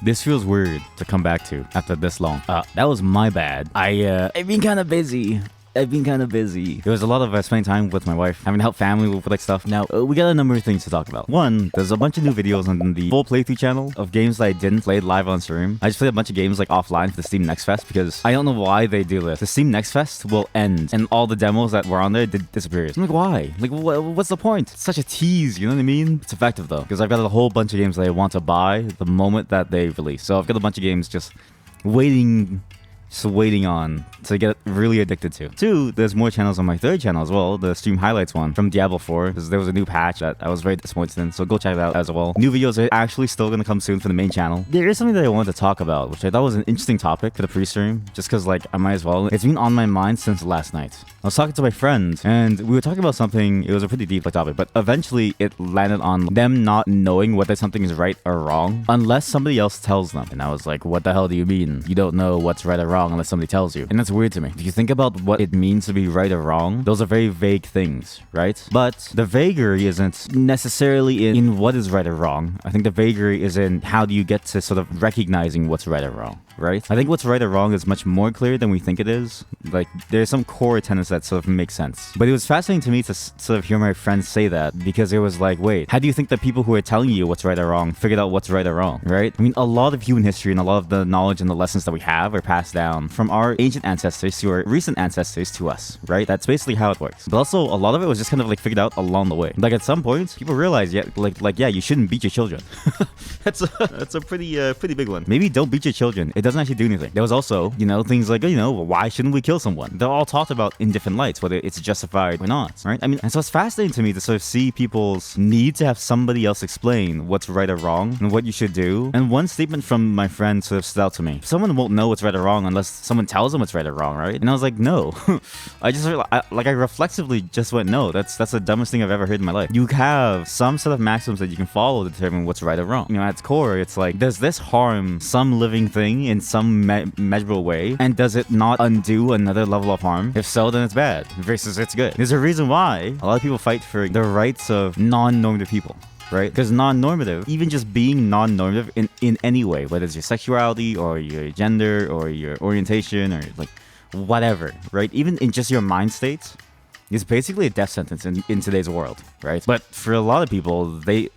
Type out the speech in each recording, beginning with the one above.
This feels weird to come back to after this long. That was my bad. I've been kind of busy. There was a lot of spending time with my wife, having to help family with like stuff. Now, we got a number of things to talk about. One, there's a bunch of new videos on the full playthrough channel of games that I didn't play live on stream. I just played a bunch of games like offline for the Steam Next Fest because I don't know why they do this. The Steam Next Fest will end and all the demos that were on there disappear. I'm like, why? Like, what's the point? It's such a tease, you know what I mean? It's effective though, because I've got a whole bunch of games that I want to buy the moment that they release. So I've got a bunch of games just waiting on to get really addicted to. Two, there's more channels on my third channel as well, the stream highlights one from Diablo 4, because there was a new patch that I was very disappointed in, so go check it out as well. New videos are actually still going to come soon for the main channel. There is something that I wanted to talk about, which I thought was an interesting topic for the pre-stream, just because like I might as well. It's been on my mind since last night. I was talking to my friend, and we were talking about something. It was a pretty deep topic, but eventually it landed on them not knowing whether something is right or wrong unless somebody else tells them. And I was like, what the hell do you mean? You don't know what's right or wrong unless somebody tells you. And that's weird to me. If you think about what it means to be right or wrong, those are very vague things, right? But the vagary isn't necessarily in what is right or wrong. I think the vagary is in how do you get to sort of recognizing what's right or wrong, right? I think what's right or wrong is much more clear than we think it is. Like, there's some core tenets that sort of make sense. But it was fascinating to me to sort of hear my friends say that, because it was like, wait, how do you think that people who are telling you what's right or wrong figured out what's right or wrong, right? I mean, a lot of human history and a lot of the knowledge and the lessons that we have are passed down from our ancient ancestors to our recent ancestors to us, right? That's basically how it works. But also, a lot of it was just kind of like figured out along the way. Like at some point, people realize, yeah, you shouldn't beat your children. That's a pretty big one. Maybe don't beat your children. It doesn't actually do anything. There was also, things like, why shouldn't we kill someone? They're all talked about in different lights, whether it's justified or not, right? I mean, and so it's fascinating to me to sort of see people's need to have somebody else explain what's right or wrong and what you should do. And one statement from my friend sort of stood out to me. Someone won't know what's right or wrong unless someone tells them what's right or wrong, right? And I was like, no. I reflexively just went, no, that's the dumbest thing I've ever heard in my life. You have some sort of maxims that you can follow to determine what's right or wrong. At its core, it's like, does this harm some living thing in some measurable way? And does it not undo another level of harm? If so, then it's bad versus it's good. There's a reason why a lot of people fight for the rights of non-normative people, right? Because non-normative, even just being non-normative in any way, whether it's your sexuality or your gender or your orientation or like whatever, right? Even in just your mind state, is basically a death sentence in today's world, right? But for a lot of people, they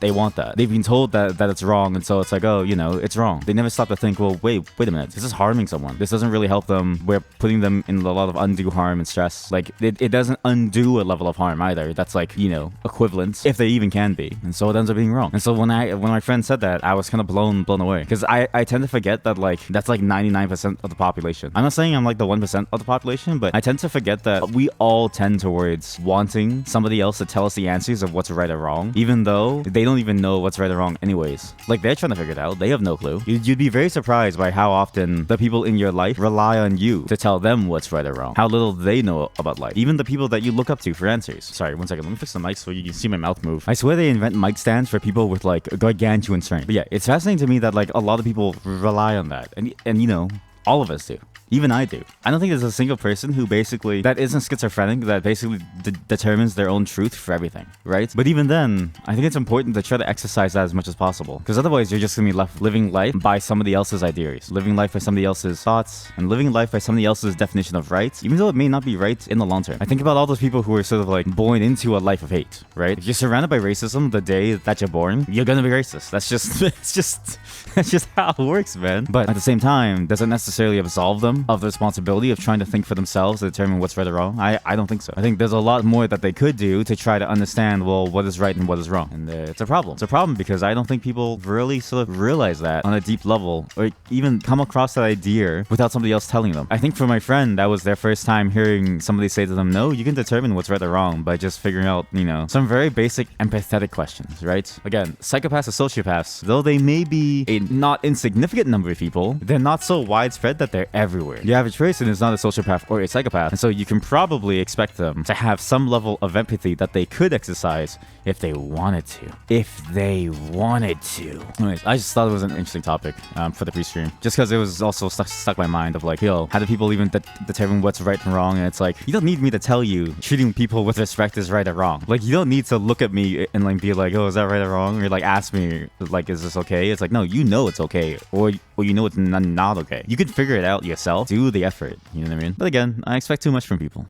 want that. They've been told that it's wrong, and so it's like, oh, it's wrong. They never stop to think, well, wait a minute. This is harming someone. This doesn't really help them. We're putting them in a lot of undue harm and stress. Like, it doesn't undo a level of harm either. That's like, equivalent, if they even can be. And so it ends up being wrong. And so when my friend said that, I was kind of blown away. Because I tend to forget that, like, that's like 99% of the population. I'm not saying I'm like the 1% of the population, but I tend to forget that we all tend towards wanting somebody else to tell us the answers of what's right or wrong, even though they don't even know what's right or wrong anyways. Like, they're trying to figure it out. They have no clue. You'd be very surprised by how often the people in your life rely on you to tell them what's right or wrong, how little they know about life, even the people that you look up to for answers. Sorry, one second. Let me fix the mic so you can see my mouth move. I swear they invent mic stands for people with like gargantuan strength. But yeah, it's fascinating to me that like a lot of people rely on that, and all of us do. Even I do. I don't think there's a single person that isn't schizophrenic that basically determines their own truth for everything, right? But even then, I think it's important to try to exercise that as much as possible, because otherwise you're just gonna be left living life by somebody else's ideas, living life by somebody else's thoughts, and living life by somebody else's definition of right, even though it may not be right in the long term. I think about all those people who are sort of like born into a life of hate, right? If you're surrounded by racism the day that you're born, you're gonna be racist. That's just how it works, man. But at the same time, does it necessarily absolve them of the responsibility of trying to think for themselves to determine what's right or wrong? I don't think so. I think there's a lot more that they could do to try to understand, well, what is right and what is wrong. And it's a problem. It's a problem because I don't think people really sort of realize that on a deep level, or even come across that idea without somebody else telling them. I think for my friend, that was their first time hearing somebody say to them, no, you can determine what's right or wrong by just figuring out, some very basic empathetic questions, right? Again, psychopaths or sociopaths, though they may be a not insignificant number of people, they're not so widespread that they're everywhere. The average person is not a sociopath or a psychopath, and so you can probably expect them to have some level of empathy that they could exercise if they wanted to. If they wanted to. Anyways, I just thought it was an interesting topic for the pre-stream. Just because it was also stuck in my mind of like, yo, how do people even determine what's right and wrong? And it's like, you don't need me to tell you treating people with respect is right or wrong. Like, you don't need to look at me and like be like, oh, is that right or wrong? Or like ask me, like, is this okay? It's like, no, you know it's okay. Or you know it's not okay. You can figure it out yourself. Do the effort. You know what I mean? But again, I expect too much from people.